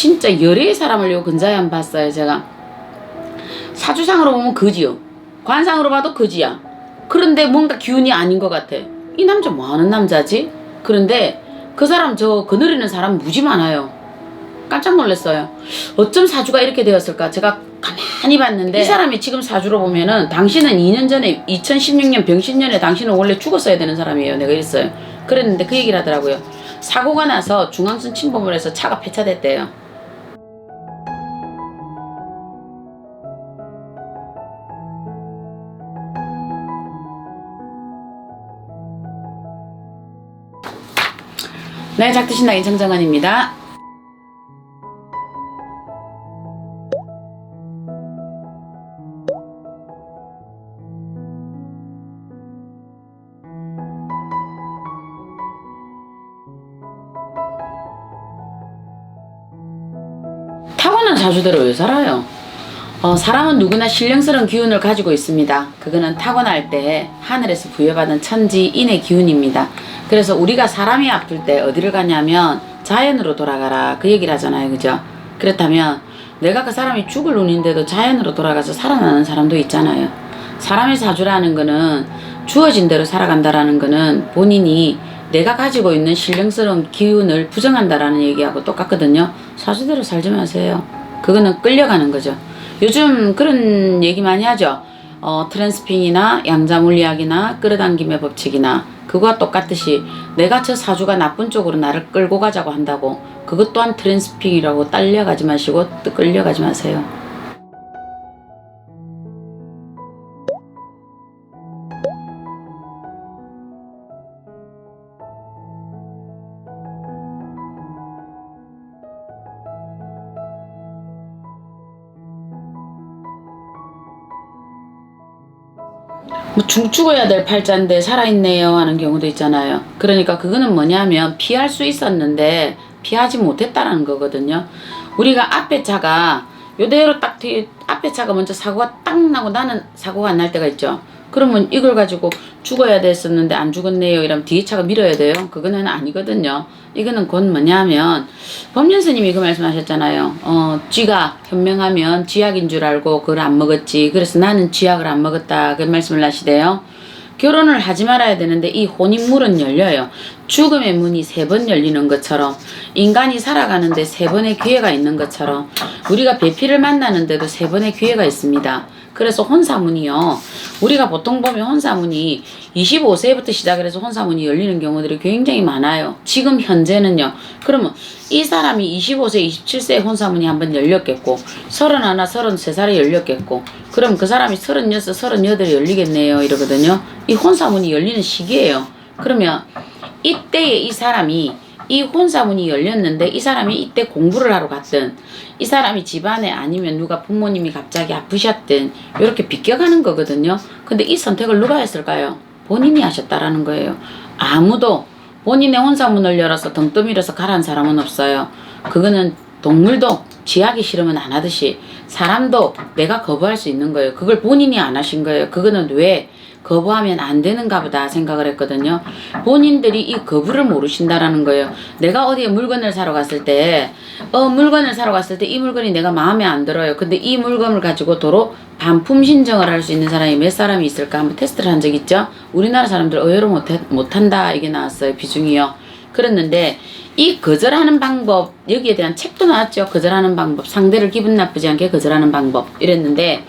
진짜 열의 사람을 요 근자에 안 봤어요. 제가 사주상으로 보면 거지요. 관상으로 봐도 거지야. 그런데 뭔가 기운이 아닌 것 같아. 이 남자 뭐하는 남자지? 그런데 그 사람 저 거느리는 사람 무지 많아요. 깜짝 놀랐어요. 어쩜 사주가 이렇게 되었을까? 제가 가만히 봤는데 이 사람이 지금 사주로 보면은 당신은 2년 전에 2016년 병신년에 당신은 원래 죽었어야 되는 사람이에요. 내가 이랬어요. 그랬는데 그 얘기를 하더라고요. 사고가 나서 중앙선 침범을 해서 차가 폐차됐대요. 네, 작두신당인 정정은입니다. 타고난 사주대로 왜 살아요? 사람은 누구나 신령스러운 기운을 가지고 있습니다. 그거는 타고날 때 하늘에서 부여받은 천지인의 기운입니다. 그래서 우리가 사람이 아플 때 어디를 가냐면 자연으로 돌아가라 그 얘기를 하잖아요. 그죠? 그렇다면 내가 그 사람이 죽을 운인데도 자연으로 돌아가서 살아나는 사람도 있잖아요. 사람의 사주라는 거는 주어진 대로 살아간다라는 거는 본인이 내가 가지고 있는 신령스러운 기운을 부정한다라는 얘기하고 똑같거든요. 사주대로 살지 마세요. 그거는 끌려가는 거죠. 요즘 그런 얘기 많이 하죠. 트랜스핑이나 양자물리학이나 끌어당김의 법칙이나 그거와 똑같듯이 내가 저 사주가 나쁜 쪽으로 나를 끌고 가자고 한다고 그것 또한 트랜스핑이라고 딸려가지 마시고 끌려가지 마세요. 뭐 죽어야 될 팔자인데 살아있네요 하는 경우도 있잖아요. 그러니까 그거는 뭐냐면 피할 수 있었는데 피하지 못했다라는 거거든요. 우리가 앞에 차가 요대로 딱 앞에 차가 먼저 사고가 딱 나고 나는 사고가 안 날 때가 있죠. 그러면 이걸 가지고 죽어야 됐었는데 안 죽었네요 이러면 뒤에 차가 밀어야 돼요. 그거는 아니거든요. 이거는 곧 뭐냐면 법륜스님이 그 말씀하셨잖아요. 쥐가 현명하면 쥐약인 줄 알고 그걸 안 먹었지. 그래서 나는 쥐약을 안 먹었다. 그 말씀을 하시대요. 결혼을 하지 말아야 되는데 이 혼인문은 열려요. 죽음의 문이 3번 열리는 것처럼 인간이 살아가는데 3번의 기회가 있는 것처럼 우리가 배필을 만나는데도 3번의 기회가 있습니다. 그래서 혼사문이요. 우리가 보통 보면 혼사문이 25세부터 시작을 해서 혼사문이 열리는 경우들이 굉장히 많아요. 지금 현재는요. 그러면 이 사람이 25세, 27세에 혼사문이 한번 열렸겠고 31, 33살에 열렸겠고 그럼 그 사람이 36, 38에 열리겠네요. 이러거든요. 이 혼사문이 열리는 시기예요. 그러면 이때에 이 사람이 이 혼사문이 열렸는데 이 사람이 이때 공부를 하러 갔든 이 사람이 집안에 아니면 누가 부모님이 갑자기 아프셨든 이렇게 비껴가는 거거든요. 근데 이 선택을 누가 했을까요? 본인이 하셨다라는 거예요. 아무도 본인의 혼사문을 열어서 등 떠밀어서 가라는 사람은 없어요. 그거는 동물도 쥐하기 싫으면 안 하듯이 사람도 내가 거부할 수 있는 거예요. 그걸 본인이 안 하신 거예요. 그거는 왜 거부하면 안 되는가 보다 생각을 했거든요. 본인들이 이 거부를 모르신다라는 거예요. 내가 어디에 물건을 사러 갔을 때 이 물건이 내가 마음에 안 들어요. 근데 이 물건을 가지고 도로 반품 신청을 할 수 있는 사람이 몇 사람이 있을까 한번 테스트를 한 적 있죠. 우리나라 사람들 의외로 못한다 이게 나왔어요. 비중이요. 그랬는데 이 거절하는 방법 여기에 대한 책도 나왔죠. 거절하는 방법 상대를 기분 나쁘지 않게 거절하는 방법 이랬는데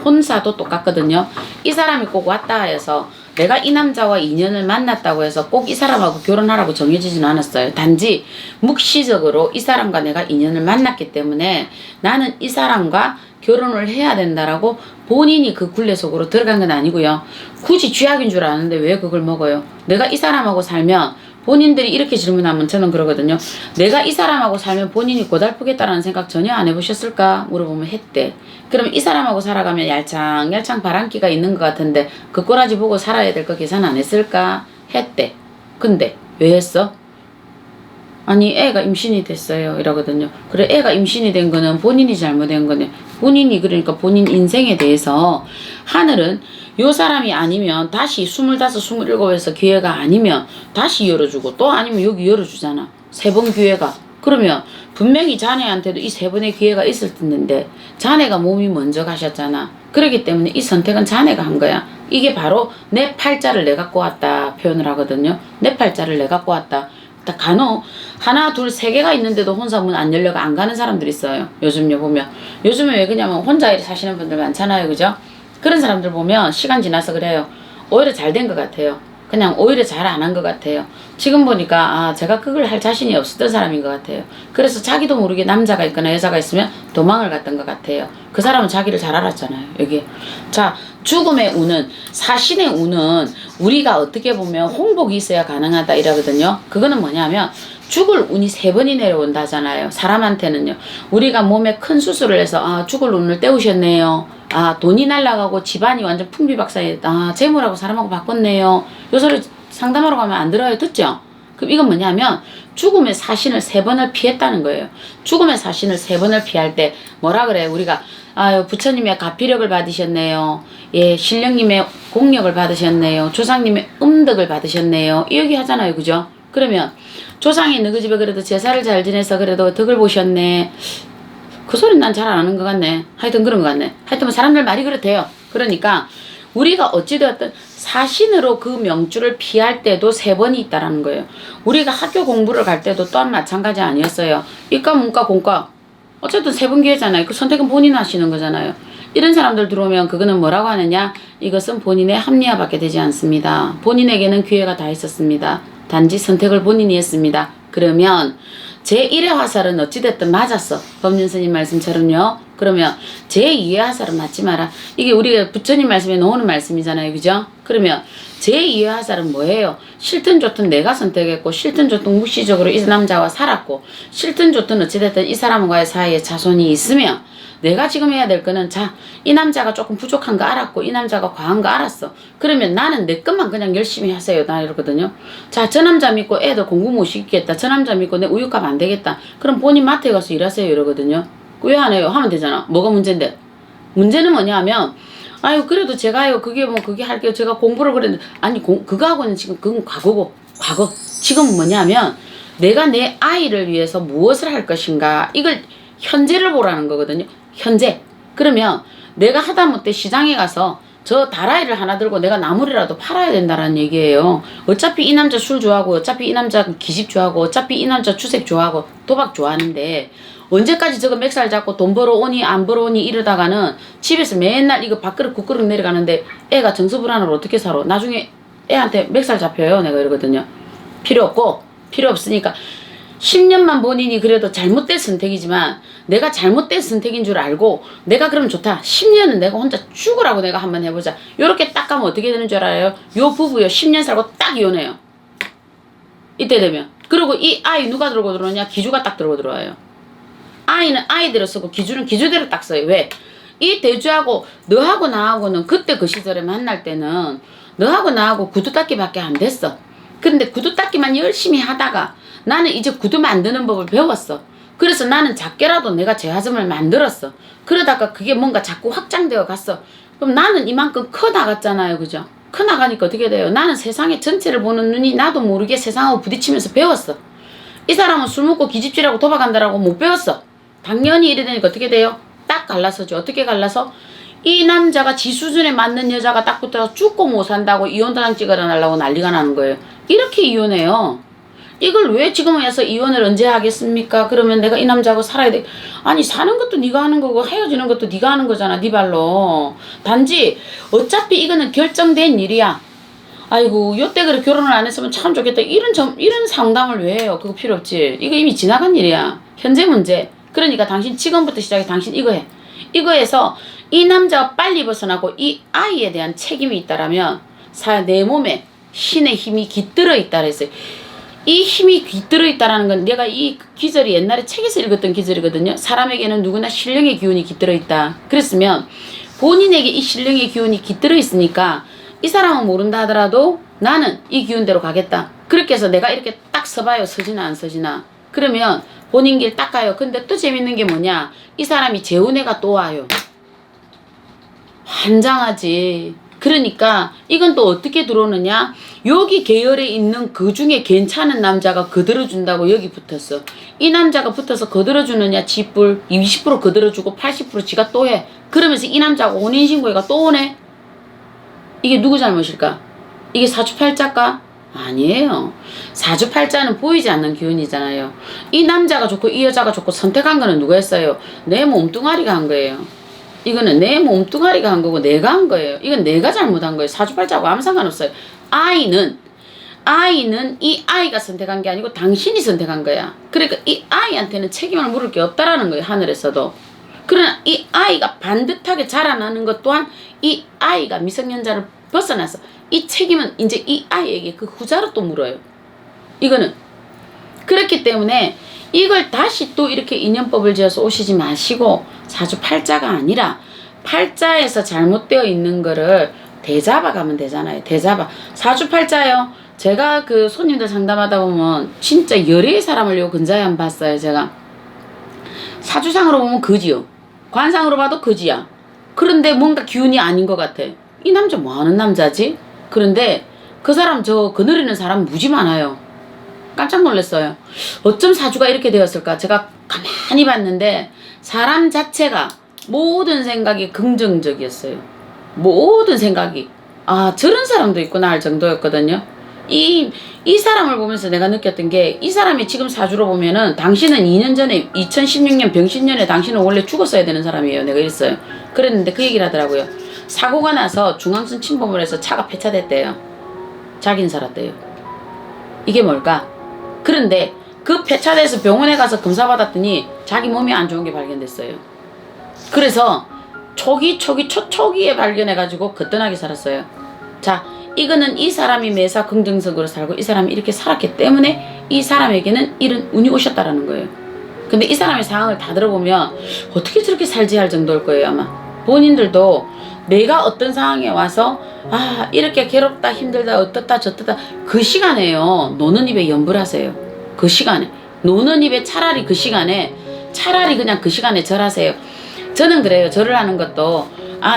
혼사도 똑같거든요. 이 사람이 꼭 왔다 해서 내가 이 남자와 인연을 만났다고 해서 꼭 이 사람하고 결혼하라고 정해지지는 않았어요. 단지 묵시적으로 이 사람과 내가 인연을 만났기 때문에 나는 이 사람과 결혼을 해야 된다라고 본인이 그 굴레 속으로 들어간 건 아니고요. 굳이 쥐약인 줄 아는데 왜 그걸 먹어요? 내가 이 사람하고 살면 본인들이 이렇게 질문하면 저는 그러거든요. 내가 이 사람하고 살면 본인이 고달프겠다라는 생각 전혀 안 해보셨을까? 물어보면 했대. 그럼 이 사람하고 살아가면 얄창 바람기가 있는 것 같은데 그 꼬라지 보고 살아야 될 거 계산 안 했을까? 했대. 근데 왜 했어? 아니 애가 임신이 됐어요 이러거든요. 그래 애가 임신이 된 거는 본인이 잘못된 거네. 본인이 그러니까 본인 인생에 대해서 하늘은 요 사람이 아니면 다시 25, 27에서 기회가 아니면 다시 열어주고 또 아니면 여기 열어주잖아. 3번 기회가. 그러면 분명히 자네한테도 이 세 번의 기회가 있을 텐데 자네가 몸이 먼저 가셨잖아. 그렇기 때문에 이 선택은 자네가 한 거야. 이게 바로 내 팔자를 내 갖고 왔다 표현을 하거든요. 내 팔자를 내 갖고 왔다. 간혹 하나 둘 세 개가 있는데도 혼자 문 안 열려가 안 가는 사람들 있어요. 요즘요 보면. 요즘에 왜 그러냐면 혼자 사시는 분들 많잖아요. 그죠? 그런 사람들 보면 시간 지나서 그래요. 오히려 잘 된 것 같아요. 그냥 오히려 잘 안 한 것 같아요. 지금 보니까 아 제가 그걸 할 자신이 없었던 사람인 것 같아요. 그래서 자기도 모르게 남자가 있거나 여자가 있으면 도망을 갔던 것 같아요. 그 사람은 자기를 잘 알았잖아요. 여기 자 죽음의 운은 사신의 운은 우리가 어떻게 보면 홍복이 있어야 가능하다 이러거든요. 그거는 뭐냐면 죽을 운이 3번이 내려온다잖아요. 사람한테는요. 우리가 몸에 큰 수술을 해서 아 죽을 운을 떼우셨네요. 아 돈이 날라가고 집안이 완전 풍비박산이 아 재물하고 사람하고 바꿨네요. 요 소리 상담하러 가면 안 들어요. 듣죠? 그럼 이건 뭐냐면 죽음의 사신을 3번을 피했다는 거예요. 죽음의 사신을 3번을 피할 때 뭐라 그래 우리가 아유 부처님의 가피력을 받으셨네요. 예 신령님의 공력을 받으셨네요. 조상님의 음덕을 받으셨네요. 이 얘기 하잖아요. 그죠? 그러면 조상이 너희 집에 그래도 제사를 잘 지내서 그래도 덕을 보셨네. 그 소리는 난 잘 안 하는 것 같네. 하여튼 그런 것 같네. 하여튼 사람들 말이 그렇대요. 그러니까 우리가 어찌되었든 사신으로 그 명주를 피할 때도 3번이 있다라는 거예요. 우리가 학교 공부를 갈 때도 또한 마찬가지 아니었어요. 이과 문과 공과 어쨌든 3번 기회잖아요. 그 선택은 본인 하시는 거잖아요. 이런 사람들 들어오면 그거는 뭐라고 하느냐. 이것은 본인의 합리화밖에 되지 않습니다. 본인에게는 기회가 다 있었습니다. 단지 선택을 본인이 했습니다. 그러면 제1의 화살은 어찌됐든 맞았어. 법륜스님 말씀처럼요. 그러면 제2의 화살은 맞지 마라. 이게 우리가 부처님 말씀에 나오는 말씀이잖아요. 그죠? 그러면 제2의 화살은 뭐예요? 싫든 좋든 내가 선택했고 싫든 좋든 무시적으로 이 남자와 살았고 싫든 좋든 어찌됐든 이 사람과의 사이에 자손이 있으면 내가 지금 해야 될 거는 자, 이 남자가 조금 부족한 거 알았고 이 남자가 과한 거 알았어. 그러면 나는 내 것만 그냥 열심히 하세요. 나 이러거든요. 자, 저 남자 믿고 애들 공부 못 시키겠다. 저 남자 믿고 내 우유값 안 되겠다. 그럼 본인 마트에 가서 일하세요. 이러거든요. 왜 안 해요? 하면 되잖아. 뭐가 문제인데? 문제는 뭐냐 하면 아유 그래도 제가요 그게 뭐 그게 할게요. 제가 공부를 그랬는데 아니 그거하고는 지금 그건 과거고 과거. 지금 뭐냐면 내가 내 아이를 위해서 무엇을 할 것인가 이걸 현재를 보라는 거거든요. 현재. 그러면 내가 하다못해 시장에 가서 저 다라이를 하나 들고 내가 나물이라도 팔아야 된다는 얘기예요. 어차피 이 남자 술 좋아하고 어차피 이 남자 기집 좋아하고 어차피 이 남자 주색 좋아하고 도박 좋아하는데 언제까지 저거 맥살 잡고 돈 벌어오니 안 벌어오니 이러다가는 집에서 맨날 이거 밥그릇 국그릇 내려가는데 애가 정서불안으로 어떻게 살아. 나중에 애한테 맥살 잡혀요. 내가 이러거든요. 필요 없고 필요 없으니까 10년만 본인이 그래도 잘못된 선택이지만 내가 잘못된 선택인 줄 알고 내가 그러면 좋다. 10년은 내가 혼자 죽으라고 내가 한번 해보자. 요렇게 딱 가면 어떻게 되는 줄 알아요? 요 부부요 10년 살고 딱 이혼해요. 이때 되면. 그리고 이 아이 누가 들고 들어오냐? 기주가 딱 들고 들어와요. 아이는 아이대로 쓰고 기주는 기주대로 딱 써요. 왜? 이 대주하고 너하고 나하고는 그때 그 시절에 만날 때는 너하고 나하고 구두 닦기밖에 안 됐어. 그런데 구두 닦기만 열심히 하다가 나는 이제 구두 만드는 법을 배웠어. 그래서 나는 작게라도 내가 제화점을 만들었어. 그러다가 그게 뭔가 자꾸 확장되어 갔어. 그럼 나는 이만큼 커 나갔잖아요. 그죠? 커 나가니까 어떻게 돼요? 나는 세상의 전체를 보는 눈이 나도 모르게 세상하고 부딪히면서 배웠어. 이 사람은 술 먹고 기집질하고 도박한다라고 못 배웠어. 당연히 이래 되니까 어떻게 돼요? 딱 갈라서죠. 어떻게 갈라서? 이 남자가 지 수준에 맞는 여자가 딱 붙어서 죽고 못 산다고 이혼도장 찍어달라고 난리가 나는 거예요. 이렇게 이혼해요. 이걸 왜 지금 와서 이혼을 언제 하겠습니까? 그러면 내가 이 남자하고 살아야 돼. 아니 사는 것도 네가 하는 거고 헤어지는 것도 네가 하는 거잖아. 네 발로. 단지 어차피 이거는 결정된 일이야. 아이고 요때 그래 결혼을 안 했으면 참 좋겠다. 이런 상담을 왜 해요? 그거 필요 없지. 이거 이미 지나간 일이야. 현재 문제. 그러니까 당신 지금부터 시작해. 당신 이거 해. 이거에서 이 남자가 빨리 벗어나고 이 아이에 대한 책임이 있다라면 내 몸에 신의 힘이 깃들어 있다 그랬어요. 이 힘이 깃들어 있다라는 건 내가 이 기절이 옛날에 책에서 읽었던 기절이거든요. 사람에게는 누구나 신령의 기운이 깃들어 있다. 그랬으면 본인에게 이 신령의 기운이 깃들어 있으니까 이 사람은 모른다 하더라도 나는 이 기운대로 가겠다. 그렇게 해서 내가 이렇게 딱 서봐요. 서지나 안 서지나. 그러면 본인 길 딱 가요. 근데 또 재밌는 게 뭐냐. 이 사람이 재운해가 또 와요. 환장하지. 그러니까 이건 또 어떻게 들어오느냐. 여기 계열에 있는 그 중에 괜찮은 남자가 거들어준다고 여기 붙었어. 이 남자가 붙어서 거들어주느냐, 지뿔 20% 거들어주고 80% 지가 또 해. 그러면서 이 남자하고 혼인신고해가 또 오네. 이게 누구 잘못일까? 이게 사주팔자일까? 아니에요. 사주팔자는 보이지 않는 기운이잖아요. 이 남자가 좋고 이 여자가 좋고 선택한 거는 누가 했어요? 내 몸뚱아리가 한 거예요. 이거는 내 몸뚱아리가 한 거고 내가 한 거예요. 이건 내가 잘못한 거예요. 사주팔자하고 아무 상관없어요. 아이는 이 아이가 선택한 게 아니고 당신이 선택한 거야. 그러니까 이 아이한테는 책임을 물을 게 없다라는 거예요. 하늘에서도. 그러나 이 아이가 반듯하게 자라나는 것 또한 이 아이가 미성년자를 벗어나서 이 책임은 이제 이 아이에게 그 후자로 또 물어요. 이거는 그렇기 때문에 이걸 다시 또 이렇게 인연법을 지어서 오시지 마시고 사주팔자가 아니라 팔자에서 잘못되어 있는 거를 대잡아 가면 되잖아요. 대잡아. 사주팔자요. 제가 그 손님들 상담하다 보면 진짜 열의 사람을 요 근자에 안 봤어요. 제가 사주상으로 보면 거지요. 관상으로 봐도 거지야. 그런데 뭔가 기운이 아닌 것 같아. 이 남자 뭐 하는 남자지? 그런데 그 사람 저 거느리는 사람 무지 많아요. 깜짝 놀랐어요. 어쩜 사주가 이렇게 되었을까? 제가 가만히 봤는데 사람 자체가 모든 생각이 긍정적이었어요. 모든 생각이 저런 사람도 있구나 할 정도였거든요. 이 사람을 보면서 내가 느꼈던 게 이 사람이 지금 사주로 보면은 당신은 2년 전에 2016년 병신년에 당신은 원래 죽었어야 되는 사람이에요. 내가 이랬어요. 그랬는데 그 얘기를 하더라고요. 사고가 나서 중앙선 침범을 해서 차가 폐차됐대요. 자기는 살았대요. 이게 뭘까? 그런데 그 폐차돼서 병원에 가서 검사받았더니 자기 몸이 안 좋은 게 발견됐어요. 그래서 초기에 발견해가지고 거뜬하게 살았어요. 자, 이거는 이 사람이 매사 긍정적으로 살고 이 사람이 이렇게 살았기 때문에 이 사람에게는 이런 운이 오셨다라는 거예요. 근데 이 사람의 상황을 다 들어보면 어떻게 저렇게 살지 할 정도일 거예요. 아마 본인들도 내가 어떤 상황에 와서 이렇게 괴롭다 힘들다 어떻다 저떻다 그 시간에요. 노는 입에 염불하세요. 그 시간에 노는 입에 차라리 그냥 그 시간에 절하세요. 저는 그래요. 절을 하는 것도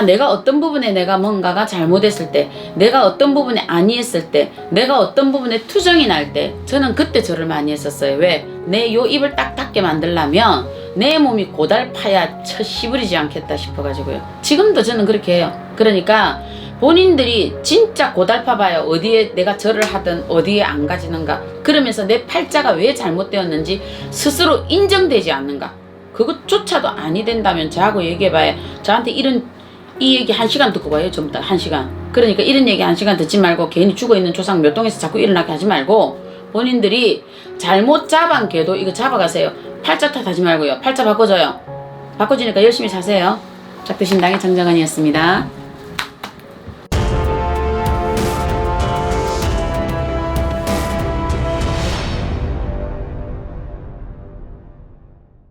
내가 어떤 부분에 내가 뭔가가 잘못했을 때, 내가 어떤 부분에 아니했을 때, 내가 어떤 부분에 투정이 날 때, 저는 그때 절을 많이 했었어요. 왜? 내 요 입을 딱 닫게 만들려면 내 몸이 고달파야 씨부리지 않겠다 싶어가지고요. 지금도 저는 그렇게 해요. 그러니까 본인들이 진짜 고달파봐요. 어디에 내가 절을 하든 어디에 안 가지는가. 그러면서 내 팔자가 왜 잘못되었는지 스스로 인정되지 않는가. 그것조차도 아니 된다면 저하고 얘기해봐요. 저한테 이 얘기 1시간 듣고 봐요. 전부 다 1시간. 그러니까 이런 얘기 1시간 듣지 말고 괜히 죽어있는 조상 몇 동에서 자꾸 일어나게 하지 말고 본인들이 잘못 잡은 개도 이거 잡아가세요. 팔자 탓하지 말고요. 팔자 바꿔줘요. 바꿔주니까 열심히 사세요. 작두신당의 정정은이었습니다.